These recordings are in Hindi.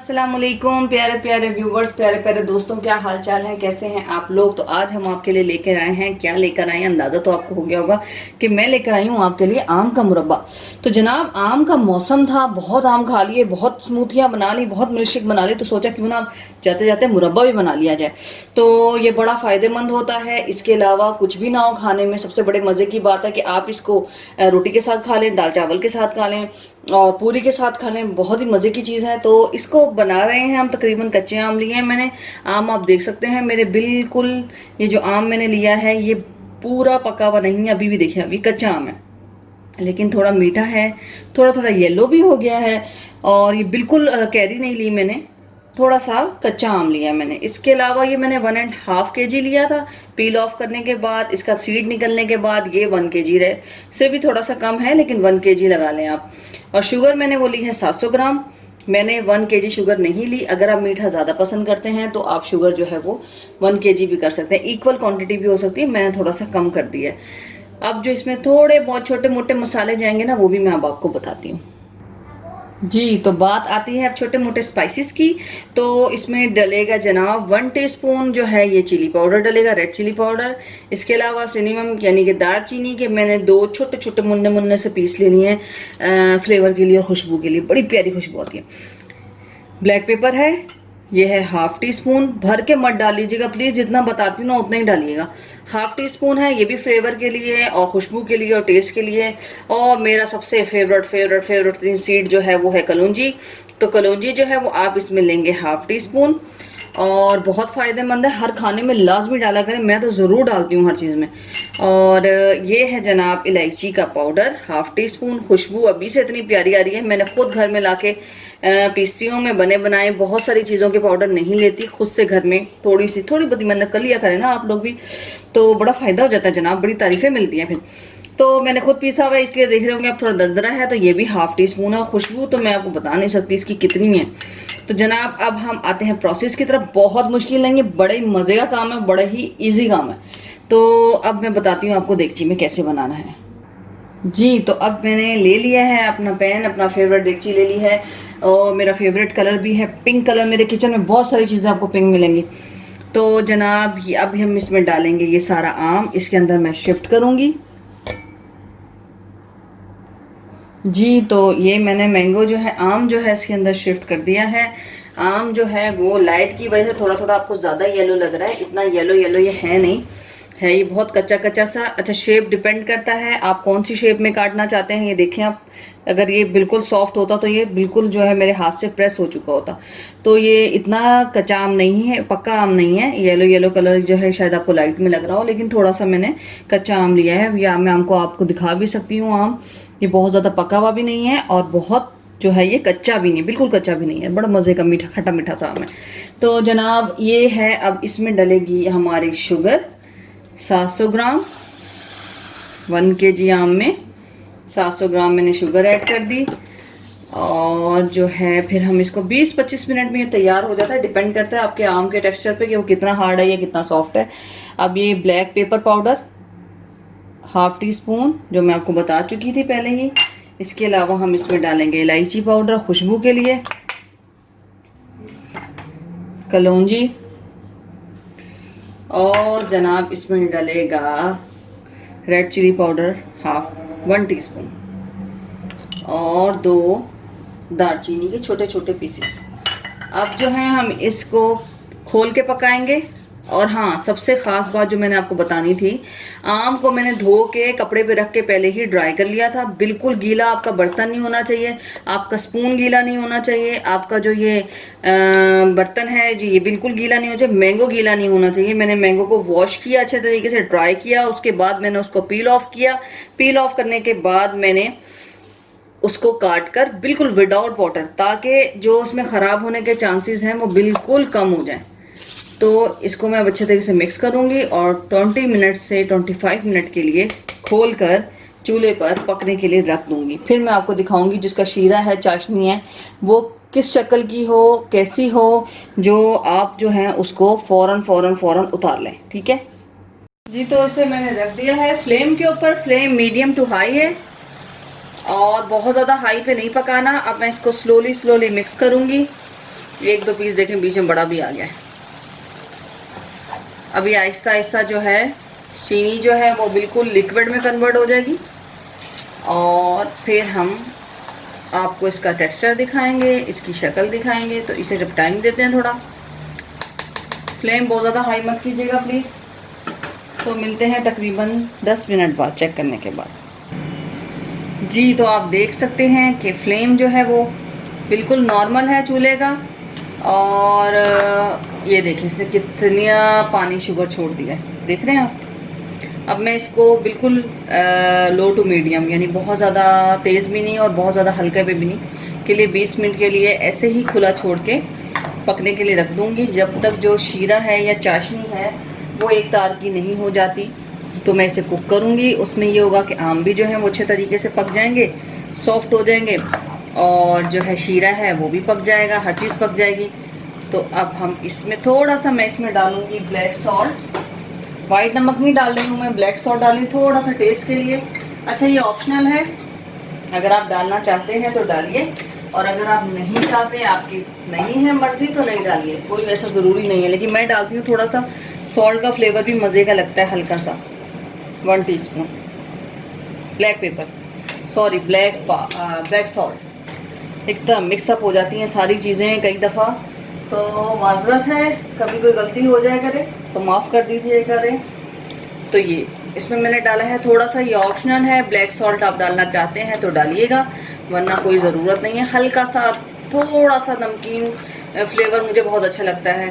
अस्सलाम वालेकुम प्यारे प्यारे व्यूवर्स, प्यारे प्यारे दोस्तों, क्या हाल चाल है, कैसे हैं आप लोग। तो आज हम आपके लिए लेकर आए हैं, क्या लेकर आए हैं अंदाज़ा तो आपको हो गया होगा कि मैं लेकर आई हूँ आपके लिए आम का मुरब्बा। तो जनाब आम का मौसम था, बहुत आम खा लिए, बहुत स्मूथियाँ बना ली, बहुत मिल्कशेक बना ली, तो सोचा क्यों ना जाते जाते मुरब्बा भी बना लिया जाए। तो ये बड़ा फ़ायदेमंद होता है। इसके अलावा कुछ भी ना हो खाने में, सबसे बड़े मज़े की बात है कि आप इसको रोटी के साथ खा लें, दाल चावल के साथ खा लें और पूरी के साथ खा लें, बहुत ही मज़े की चीज़ है। तो इसको बना रहे हैं हम, तकरीबन कच्चे आम लिए हैं मैंने। आम आप देख सकते हैं मेरे बिल्कुल, ये जो आम मैंने लिया है ये पूरा पका हुआ नहीं है, अभी भी देखिए अभी कच्चा आम है, लेकिन थोड़ा मीठा है, थोड़ा थोड़ा येलो भी हो गया है। और ये बिल्कुल कैरी नहीं ली मैंने, थोड़ा सा कच्चा आम लिया मैंने। इसके अलावा ये मैंने 1.5 kg लिया था, पील ऑफ करने के बाद, इसका सीड निकलने के बाद ये 1 kg रहे, से भी थोड़ा सा कम है लेकिन 1 kg लगा लें आप। और शुगर मैंने वो ली है 700 ग्राम। मैंने 1 kg शुगर नहीं ली, अगर आप मीठा ज़्यादा पसंद करते हैं तो आप शुगर जो है वो 1 kg भी कर सकते हैं, इक्वल क्वांटिटी भी हो सकती है, मैंने थोड़ा सा कम कर दिया है। अब जो इसमें थोड़े बहुत छोटे मोटे मसाले जाएंगे ना, वो भी मैं अब आपको बताती हूँ। जी, तो बात आती है अब छोटे मोटे स्पाइसेस की। तो इसमें डलेगा जनाब 1 टीस्पून जो है ये चिली पाउडर डलेगा, रेड चिली पाउडर। इसके अलावा सिनेमम यानी कि दालचीनी के मैंने 2 छोटे छोटे मुन्ने मुन्ने से पीस ले लिए हैं, फ्लेवर के लिए और खुशबू के लिए, बड़ी प्यारी खुशबू आती है। ब्लैक पेपर है, ये है 1/2 टीस्पून, भर के मत डाल लीजिएगा प्लीज़, जितना बताती हूँ ना उतना ही डालिएगा। 1/2 टीस्पून है, ये भी फ्लेवर के लिए और खुशबू के लिए और टेस्ट के लिए। और मेरा सबसे फेवरेट 3 सीड जो है वो है कलौंजी। तो कलौंजी जो है वो आप इसमें लेंगे 1/2 टीस्पून, और बहुत फ़ायदेमंद है, हर खाने में लाजमी डाला करें, मैं तो ज़रूर डालती हूँ हर चीज़ में। और ये है जनाब इलायची का पाउडर 1/2 टीस्पून। खुशबू अभी से इतनी प्यारी आ रही है, मैंने खुद घर में लाके पीसती हूँ मैं, बने बनाए बहुत सारी चीज़ों के पाउडर नहीं लेती, खुद से घर में थोड़ी बहुत मेहनत कर लिया करें ना आप लोग भी, तो बड़ा फ़ायदा हो जाता है जनाब, बड़ी तारीफ़ें मिलती हैं फिर। तो मैंने खुद पीसा हुआ है, इसलिए देख रहे होंगे आप थोड़ा दरदरा है, तो ये भी 1/2 टीस्पून है। खुशबू तो मैं आपको बता नहीं सकती इसकी कितनी है। तो जनाब अब हम आते हैं प्रोसेस की तरफ। बहुत मुश्किल नहीं है, बड़े मज़े का काम है, बड़ा ही ईजी काम है। तो अब मैं बताती हूँ आपको देगची में कैसे बनाना है। जी, तो अब मैंने ले लिया है अपना पैन, अपना फेवरेट देगची ले ली है, और मेरा फेवरेट कलर भी है पिंक कलर। मेरे किचन में बहुत सारी चीज़ें आपको पिंक मिलेंगी। तो जनाब ये अब हम इसमें डालेंगे ये सारा आम, इसके अंदर मैं शिफ्ट करूँगी। जी, तो ये मैंने मैंगो जो है, आम जो है इसके अंदर शिफ्ट कर दिया है। आम जो है वो लाइट की वजह से थोड़ा थोड़ा आपको ज़्यादा येलो लग रहा है, इतना येलो येलो ये है नहीं, है ये बहुत कच्चा कच्चा सा। अच्छा, शेप डिपेंड करता है आप कौन सी शेप में काटना चाहते हैं। ये देखें आप, अगर ये बिल्कुल सॉफ्ट होता तो ये बिल्कुल जो है मेरे हाथ से प्रेस हो चुका होता। तो ये इतना कच्चा आम नहीं है, पक्का आम नहीं है। येलो येलो कलर जो है शायद आपको लाइट में लग रहा हो, लेकिन थोड़ा सा मैंने कच्चा आम लिया है। या मैं आम को आपको दिखा भी सकती हूँ, आम ये बहुत ज़्यादा पका हुआ भी नहीं है और बहुत जो है ये कच्चा भी नहीं, बिल्कुल कच्चा भी नहीं है, बड़ा मज़े का मीठा खट्टा मीठा सा आम है। तो जनाब ये है, अब इसमें डलेगी हमारी शुगर 700 ग्राम। 1 kg आम में 700 ग्राम मैंने शुगर ऐड कर दी। और जो है फिर हम इसको 20-25 मिनट में ये तैयार हो जाता है, डिपेंड करता है आपके आम के टेक्सचर पे कि वो कितना हार्ड है या कितना सॉफ्ट है। अब ये ब्लैक पेपर पाउडर 1/2 टीस्पून जो मैं आपको बता चुकी थी पहले ही। इसके अलावा हम इसमें डालेंगे इलायची पाउडर खुशबू के लिए, कलौंजी, और जनाब इसमें डलेगा रेड चिली पाउडर 1 टीस्पून, और 2 दालचीनी के छोटे छोटे पीसेस। अब जो है हम इसको खोल के पकाएंगे। और हाँ, सबसे ख़ास बात जो मैंने आपको बतानी थी, आम को मैंने धो के कपड़े पे रख के पहले ही ड्राई कर लिया था। बिल्कुल गीला आपका बर्तन नहीं होना चाहिए, आपका स्पून गीला नहीं होना चाहिए, आपका जो ये बर्तन है जी ये बिल्कुल गीला नहीं होना चाहिए, मैंगो गीला नहीं होना चाहिए। मैंने मैंगो को वॉश किया, अच्छे तरीके से ड्राई किया, उसके बाद मैंने उसको पील ऑफ किया। पील ऑफ करने के बाद मैंने उसको काट कर बिल्कुल विदाउट वाटर, ताकि जो उसमें ख़राब होने के चांसेस हैं वो बिल्कुल कम हो जाएं। तो इसको मैं अच्छे तरीके से मिक्स करूँगी और 20 मिनट से 25 मिनट के लिए खोल कर चूल्हे पर पकने के लिए रख दूँगी। फिर मैं आपको दिखाऊँगी जिसका शीरा है, चाशनी है, वो किस शक्ल की हो, कैसी हो, जो आप जो है उसको फ़ौरन उतार लें। ठीक है जी। तो इसे मैंने रख दिया है फ्लेम के ऊपर, फ्लेम मीडियम टू हाई है और बहुत ज़्यादा हाई पे नहीं पकाना। अब मैं इसको स्लोली मिक्स करूँगी। एक दो पीस देखें बीच में बड़ा भी आ गया है। अभी आहिस्ता आहिस्ता जो है चीनी जो है वो बिल्कुल लिक्विड में कन्वर्ट हो जाएगी और फिर हम आपको इसका टेक्सचर दिखाएंगे, इसकी शक्ल दिखाएंगे। तो इसे जब टाइम देते हैं थोड़ा, फ्लेम बहुत ज़्यादा हाई मत कीजिएगा प्लीज़। तो मिलते हैं तकरीबन 10 मिनट बाद चेक करने के बाद। जी तो आप देख सकते हैं कि फ्लेम जो है वो बिल्कुल नॉर्मल है चूल्हे का। और ये देखिए इसने कितना पानी शुगर छोड़ दिया है, देख रहे हैं आप। अब मैं इसको बिल्कुल लो टू मीडियम, यानी बहुत ज़्यादा तेज़ भी नहीं और बहुत ज़्यादा हल्के पे भी नहीं, के लिए 20 मिनट के लिए ऐसे ही खुला छोड़ के पकने के लिए रख दूँगी, जब तक जो शीरा है या चाशनी है वो एक तार की नहीं हो जाती। तो मैं इसे कुक करूँगी। उसमें ये होगा कि आम भी जो है वो अच्छे तरीके से पक जाएंगे, सॉफ्ट हो जाएंगे, और जो है शीरा है वो भी पक जाएगा, हर चीज़ पक जाएगी। तो अब हम इसमें थोड़ा सा, मैं इसमें डालूँगी ब्लैक सॉल्ट। वाइट नमक नहीं डाल रही हूँ मैं, ब्लैक सॉल्ट डाल रही हूँ थोड़ा सा टेस्ट के लिए। अच्छा ये ऑप्शनल है, अगर आप डालना चाहते हैं तो डालिए, और अगर आप नहीं चाहते, आपकी नहीं है मर्जी, तो नहीं डालिए, कोई वैसा ज़रूरी नहीं है। लेकिन मैं डालती हूँ थोड़ा सा, सॉल्ट का फ्लेवर भी मज़े का लगता है, हल्का सा 1 teaspoon black pepper, sorry black salt. एकदम मिक्सअप हो जाती हैं सारी चीज़ें कई दफ़ा, तो माजरत है, कभी कोई गलती हो जाए करे तो माफ़ कर दीजिए करें। तो ये इसमें मैंने डाला है थोड़ा सा, ये ऑप्शनल है, ब्लैक सॉल्ट आप डालना चाहते हैं तो डालिएगा, वरना कोई ज़रूरत नहीं है। हल्का सा थोड़ा सा नमकीन फ्लेवर मुझे बहुत अच्छा लगता है।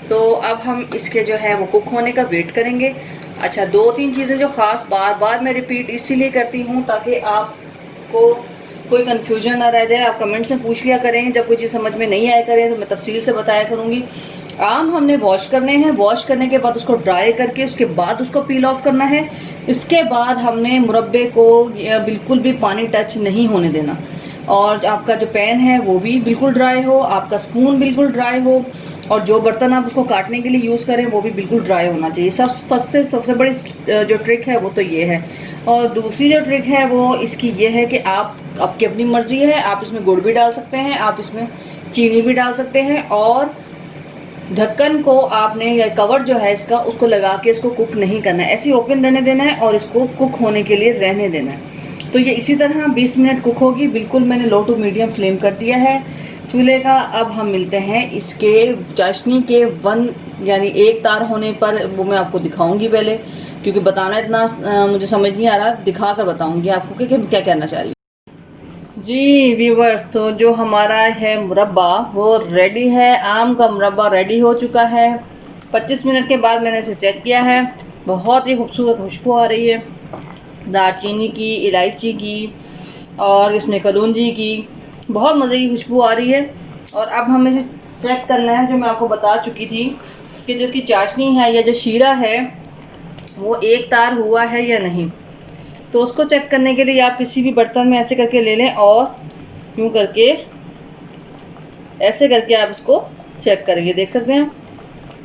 तो अब हम इसके जो है वो कुक होने का वेट करेंगे। अच्छा 2-3 चीज़ें जो ख़ास बार बार मैं रिपीट इसीलिए करती हूँ ताकि आपको कोई कन्फ्यूजन ना रह जाए। आप कमेंट्स में पूछ लिया करें, जब कोई चीज़ समझ में नहीं आया करें तो मैं तफसील से बताया करूँगी। आम हमने वॉश करने हैं, वॉश करने के बाद उसको ड्राई करके उसके बाद उसको पील ऑफ करना है। इसके बाद हमने मुरब्बे को बिल्कुल भी पानी टच नहीं होने देना, और आपका जो पैन है वो भी बिल्कुल ड्राई हो, आपका स्पून बिल्कुल ड्राई हो, और जो बर्तन आप उसको काटने के लिए यूज़ करें वो भी बिल्कुल ड्राई होना चाहिए। सबसे बड़ी जो ट्रिक है वो तो ये है। और दूसरी जो ट्रिक है वो इसकी ये है कि आपकी अपनी मर्ज़ी है, आप इसमें गुड़ भी डाल सकते हैं, आप इसमें चीनी भी डाल सकते हैं, और ढक्कन को आपने या कवर जो है इसका उसको लगा के इसको कुक नहीं करना है, ऐसे ही ओपन रहने देना है और इसको कुक होने के लिए रहने देना है। तो ये इसी तरह 20 मिनट कुक होगी। बिल्कुल मैंने लो टू मीडियम फ्लेम कर दिया है चूल्हे का। अब हम मिलते हैं इसके चाशनी के 1 यानी 1 तार होने पर, वो मैं आपको दिखाऊंगी पहले, क्योंकि बताना इतना मुझे समझ नहीं आ रहा, दिखा कर बताऊंगी आपको कि क्या कहना चाह रही हूँ। जी व्यूवर्स, तो जो हमारा है मुरब्बा वो रेडी है, आम का मुरब्बा रेडी हो चुका है। 25 मिनट के बाद मैंने इसे चेक किया है, बहुत ही खूबसूरत खुशबू आ रही है दालचीनी की, इलायची की, और इसमें कलौंजी की, बहुत मज़े की खुशबू आ रही है। और अब हमें इसे चेक करना है, जो मैं आपको बता चुकी थी कि जो इसकी चाशनी है या जो शीरा है वो 1 तार हुआ है या नहीं। तो उसको चेक करने के लिए आप किसी भी बर्तन में ऐसे करके ले लें, और यूँ करके ऐसे करके आप इसको चेक करेंगे। देख सकते हैं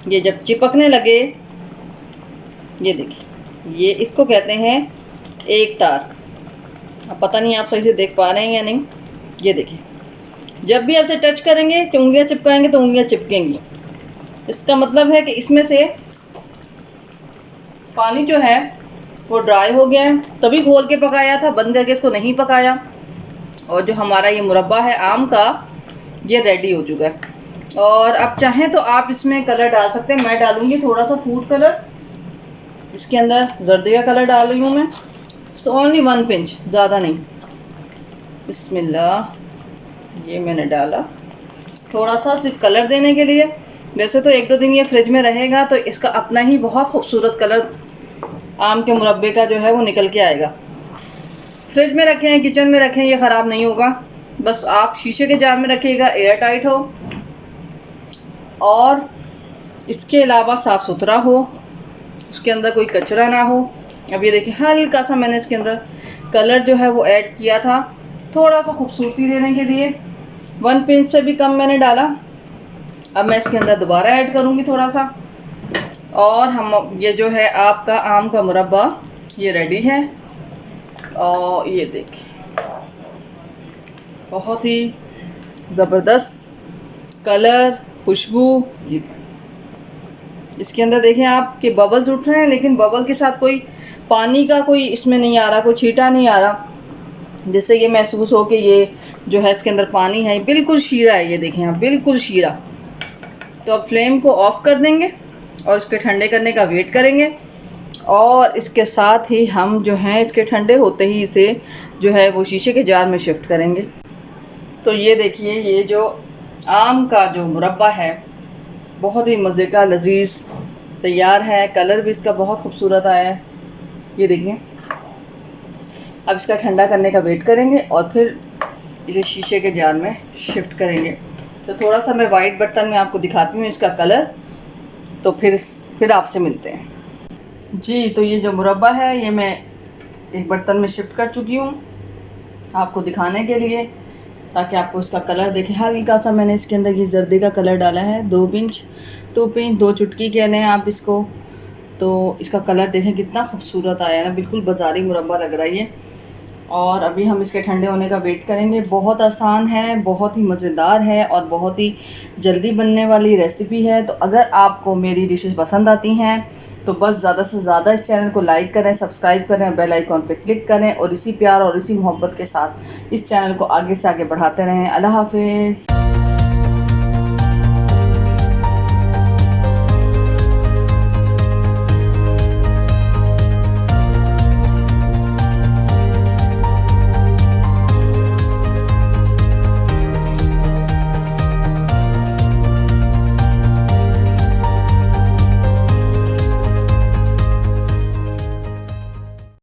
ये जब चिपकने लगे, ये देखिए, ये इसको कहते हैं 1 तार। अब पता नहीं आप सही से देख पा रहे हैं या नहीं। ये देखिए, जब भी आप इसे टच करेंगे कि उंगलियां चिपकाएंगे तो उंगलियां चिपकेंगी, इसका मतलब है कि इसमें से पानी जो है वो ड्राई हो गया है। तभी खोल के पकाया था, बंद करके इसको नहीं पकाया। और जो हमारा ये मुरब्बा है आम का, ये रेडी हो चुका है। और अब चाहें तो आप इसमें कलर डाल सकते हैं। मैं डालूंगी थोड़ा सा फूड कलर, इसके अंदर जर्दी का कलर डाल रही हूँ मैं, ओनली 1 पिंच, ज़्यादा नहीं। बिस्मिल्लाह, ये मैंने डाला थोड़ा सा सिर्फ कलर देने के लिए। वैसे तो 1-2 दिन ये फ्रिज में रहेगा तो इसका अपना ही बहुत खूबसूरत कलर आम के मुरब्बे का जो है वो निकल के आएगा। फ्रिज में रखें, किचन में रखें, ये ख़राब नहीं होगा। बस आप शीशे के जार में रखिएगा, एयर टाइट हो, और इसके अलावा साफ़ सुथरा हो, उसके अंदर कोई कचरा ना हो। अब ये देखिए, हल्का सा मैंने इसके अंदर कलर जो है वो ऐड किया था थोड़ा सा खूबसूरती देने के लिए, 1 पिंच से भी कम मैंने डाला। अब मैं इसके अंदर दोबारा ऐड करूँगी थोड़ा सा, और हम ये जो है आपका आम का मुरब्बा ये रेडी है। और ये देखिए, बहुत ही ज़बरदस्त कलर, खुशबू, ये इसके अंदर देखें आप कि बबल्स उठ रहे हैं, लेकिन बबल के साथ कोई पानी का कोई इसमें नहीं आ रहा, कोई छींटा नहीं आ रहा जिससे ये महसूस हो कि ये जो है इसके अंदर पानी है। बिल्कुल शीरा है, ये देखें आप, बिल्कुल शीरा। तो अब फ्लेम को ऑफ कर देंगे और इसके ठंडे करने का वेट करेंगे, और इसके साथ ही हम जो है इसके ठंडे होते ही इसे जो है वो शीशे के जार में शिफ्ट करेंगे। तो ये देखिए, ये जो आम का जो मुरब्बा है बहुत ही मज़े का लजीज तैयार है। कलर भी इसका बहुत खूबसूरत आया है, ये देखिए। अब इसका ठंडा करने का वेट करेंगे और फिर इसे शीशे के जार में शिफ्ट करेंगे। तो थोड़ा सा मैं वाइट बर्तन में आपको दिखाती हूँ इसका कलर, तो फिर आपसे मिलते हैं जी। तो ये जो मुरब्बा है ये मैं एक बर्तन में शिफ्ट कर चुकी हूँ आपको दिखाने के लिए, ताकि आपको इसका कलर देखें। हल्का सा मैंने इसके अंदर ये जर्दे का कलर डाला है, 2 पिंच 2 चुटकी कह लें आप इसको। तो इसका कलर देखें कितना खूबसूरत आया है ना, बिल्कुल बाज़ारी मुरब्बा लग रहा है ये। और अभी हम इसके ठंडे होने का वेट करेंगे। बहुत आसान है, बहुत ही मज़ेदार है और बहुत ही जल्दी बनने वाली रेसिपी है। तो अगर आपको मेरी डिशेस पसंद आती हैं तो बस ज़्यादा से ज़्यादा इस चैनल को लाइक करें, सब्सक्राइब करें, बेल आइकॉन पे क्लिक करें, और इसी प्यार और इसी मोहब्बत के साथ इस चैनल को आगे से आगे बढ़ाते रहें। अल्लाह हाफिज़।